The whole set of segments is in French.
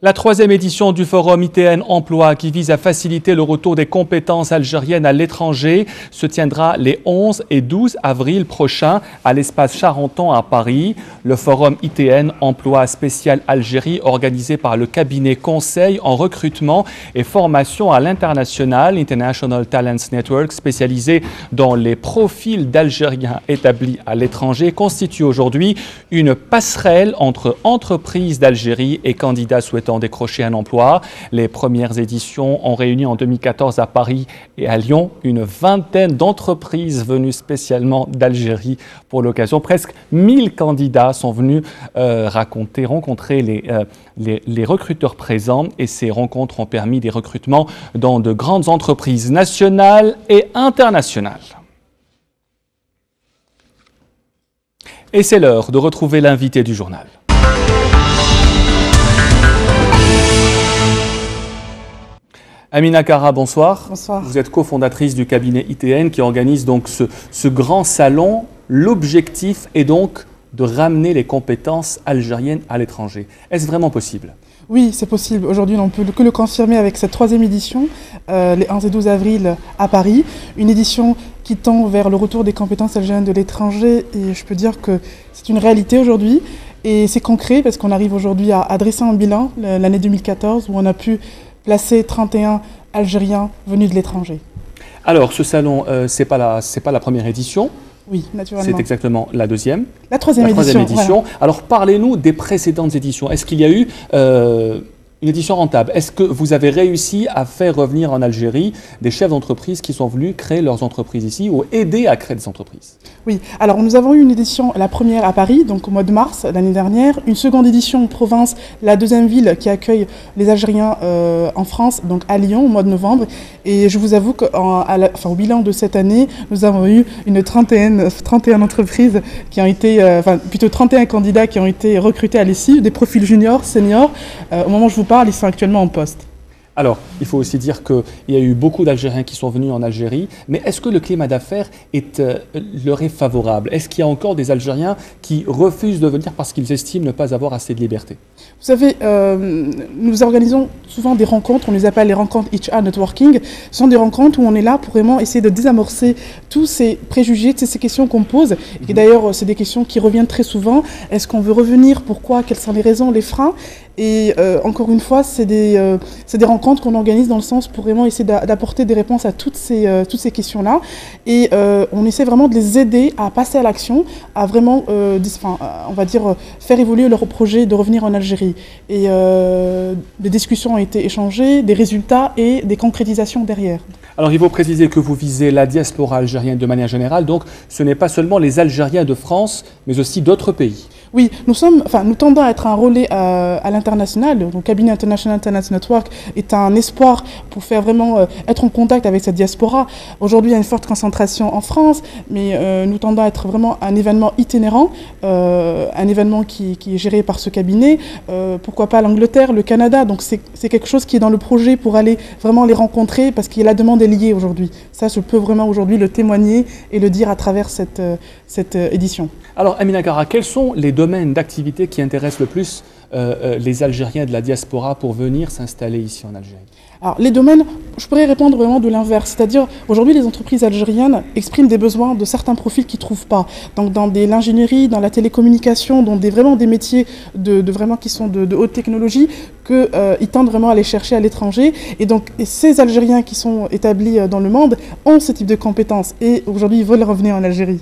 La troisième édition du Forum ITN Emploi qui vise à faciliter le retour des compétences algériennes à l'étranger se tiendra les 11 et 12 avril prochains à l'espace Charenton à Paris. Le Forum ITN Emploi spécial Algérie organisé par le cabinet conseil en recrutement et formation à l'international International Talents Network spécialisé dans les profils d'Algériens établis à l'étranger constitue aujourd'hui une passerelle entre entreprises d'Algérie et candidats souhaitant décrocher un emploi. Les premières éditions ont réuni en 2014 à Paris et à Lyon une vingtaine d'entreprises venues spécialement d'Algérie pour l'occasion. Presque 1000 candidats sont venus rencontrer les recruteurs présents et ces rencontres ont permis des recrutements dans de grandes entreprises nationales et internationales. Et c'est l'heure de retrouver l'invité du journal. Amina Kara, bonsoir. Bonsoir. Vous êtes cofondatrice du cabinet ITN qui organise donc ce grand salon. L'objectif est donc de ramener les compétences algériennes à l'étranger. Est-ce vraiment possible ? Oui, c'est possible. Aujourd'hui, on ne peut que le confirmer avec cette troisième édition, les 11 et 12 avril à Paris. Une édition qui tend vers le retour des compétences algériennes de l'étranger. Et je peux dire que c'est une réalité aujourd'hui. Et c'est concret parce qu'on arrive aujourd'hui à dresser un bilan, l'année 2014, où on a pu placer 31 Algériens venus de l'étranger. Alors, ce salon, c'est pas la première édition. Oui, naturellement. C'est exactement la deuxième. La troisième édition. Voilà. Alors, parlez-nous des précédentes éditions. Est-ce qu'il y a eu une édition rentable? Est-ce que vous avez réussi à faire revenir en Algérie des chefs d'entreprise qui sont venus créer leurs entreprises ici ou aider à créer des entreprises? Oui, alors nous avons eu une édition, la première à Paris, donc au mois de mars l'année dernière, une seconde édition en province, la deuxième ville qui accueille les Algériens en France, donc à Lyon au mois de novembre. Et je vous avoue qu'au bilan de cette année, nous avons eu une 31 entreprises qui ont été, plutôt 31 candidats qui ont été recrutés à l'issue, des profils juniors, seniors. Au moment où je vous parle, ils sont actuellement en poste. Alors, il faut aussi dire qu'il y a eu beaucoup d'Algériens qui sont venus en Algérie, mais est-ce que le climat d'affaires leur est favorable? Est-ce qu'il y a encore des Algériens qui refusent de venir parce qu'ils estiment ne pas avoir assez de liberté? Vous savez, nous organisons souvent des rencontres, on les appelle les rencontres HR Networking. Ce sont des rencontres où on est là pour vraiment essayer de désamorcer tous ces préjugés, toutes ces questions qu'on pose. Et d'ailleurs, c'est des questions qui reviennent très souvent. Est-ce qu'on veut revenir? Pourquoi? Quelles sont les raisons, les freins? Et encore une fois, c'est des rencontres qu'on organise dans le sens pour vraiment essayer d'apporter des réponses à toutes ces questions-là. Et on essaie vraiment de les aider à passer à l'action, à vraiment, on va dire, faire évoluer leur projet de revenir en Algérie. Et des discussions ont été échangées, des résultats et des concrétisations derrière. Alors, il faut préciser que vous visez la diaspora algérienne de manière générale, donc ce n'est pas seulement les Algériens de France, mais aussi d'autres pays. Oui, nous tendons à être un relais à l'international. Le cabinet International Talents Network est un espoir pour faire vraiment être en contact avec cette diaspora. Aujourd'hui, il y a une forte concentration en France, mais nous tendons à être vraiment un événement itinérant, un événement qui est géré par ce cabinet. Pourquoi pas l'Angleterre, le Canada. Donc c'est quelque chose qui est dans le projet pour aller vraiment les rencontrer parce que la demande est liée aujourd'hui. Ça, je peux vraiment aujourd'hui le témoigner et le dire à travers cette édition. Alors, Amina Kara, quels sont les domaines d'activité qui intéressent le plus les Algériens de la diaspora pour venir s'installer ici en Algérie? Alors, les domaines, je pourrais répondre vraiment de l'inverse. C'est-à-dire, aujourd'hui, les entreprises algériennes expriment des besoins de certains profils qu'ils ne trouvent pas. Donc, dans l'ingénierie, dans la télécommunication, dans vraiment des métiers qui sont de haute technologie, qu'ils tendent vraiment à aller chercher à l'étranger. Et donc, ces Algériens qui sont établis dans le monde ont ce type de compétences. Et aujourd'hui, ils veulent revenir en Algérie.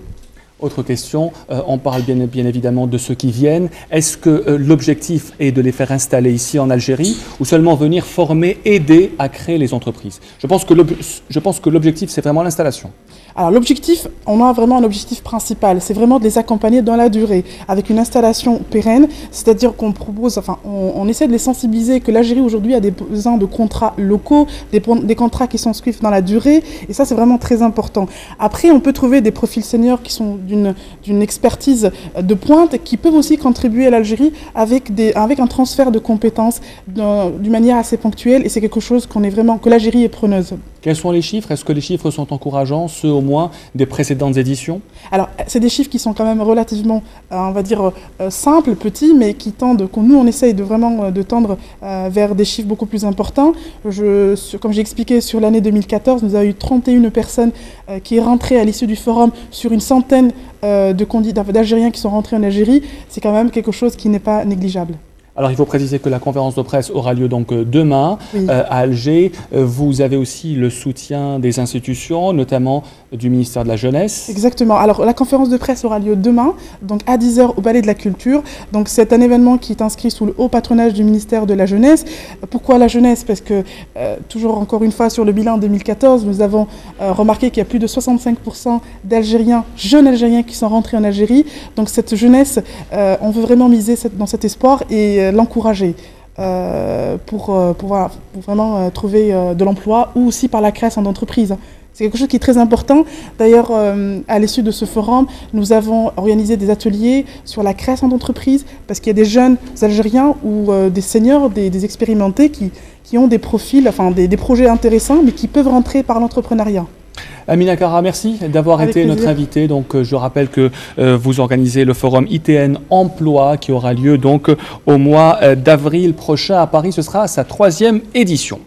Autre question, on parle bien évidemment de ceux qui viennent. Est-ce que l'objectif est de les faire installer ici en Algérie ou seulement venir former, aider à créer les entreprises? Je pense que l'objectif, c'est vraiment l'installation. Alors l'objectif, on a vraiment un objectif principal, c'est vraiment de les accompagner dans la durée, avec une installation pérenne, c'est-à-dire qu'on propose, on essaie de les sensibiliser que l'Algérie aujourd'hui a des besoins de contrats locaux, des contrats qui s'inscrivent dans la durée, et ça c'est vraiment très important. Après, on peut trouver des profils seniors qui sont d'une expertise de pointe, qui peuvent aussi contribuer à l'Algérie avec un transfert de compétences d'une manière assez ponctuelle, et c'est quelque chose que l'Algérie est preneuse. Quels sont les chiffres? Est-ce que les chiffres sont encourageants, ceux au moins des précédentes éditions? Alors, c'est des chiffres qui sont quand même relativement, on va dire, simples, petits, mais qui tendent, nous on essaye de vraiment de tendre vers des chiffres beaucoup plus importants. Comme j'ai expliqué, sur l'année 2014, nous avons eu 31 personnes qui est rentrées à l'issue du forum sur une centaine d'Algériens qui sont rentrés en Algérie. C'est quand même quelque chose qui n'est pas négligeable. Alors, il faut préciser que la conférence de presse aura lieu donc demain à Alger. Vous avez aussi le soutien des institutions, notamment du ministère de la Jeunesse. Exactement. Alors, la conférence de presse aura lieu demain, donc à 10 h au Palais de la Culture. Donc, c'est un événement qui est inscrit sous le haut patronage du ministère de la Jeunesse. Pourquoi la jeunesse? Parce que, toujours encore une fois, sur le bilan 2014, nous avons remarqué qu'il y a plus de 65% d'Algériens, jeunes Algériens qui sont rentrés en Algérie. Donc, cette jeunesse, on veut vraiment miser dans cet espoir et l'encourager pour vraiment trouver de l'emploi ou aussi par la création d'entreprises. C'est quelque chose qui est très important. D'ailleurs, à l'issue de ce forum, nous avons organisé des ateliers sur la création d'entreprises parce qu'il y a des jeunes Algériens ou des seniors, des expérimentés qui ont des profils, enfin des projets intéressants mais qui peuvent rentrer par l'entrepreneuriat. Amina Kara, merci d'avoir été notre invitée. Donc, je rappelle que vous organisez le forum ITN Emploi qui aura lieu donc au mois d'avril prochain à Paris. Ce sera sa 3e édition.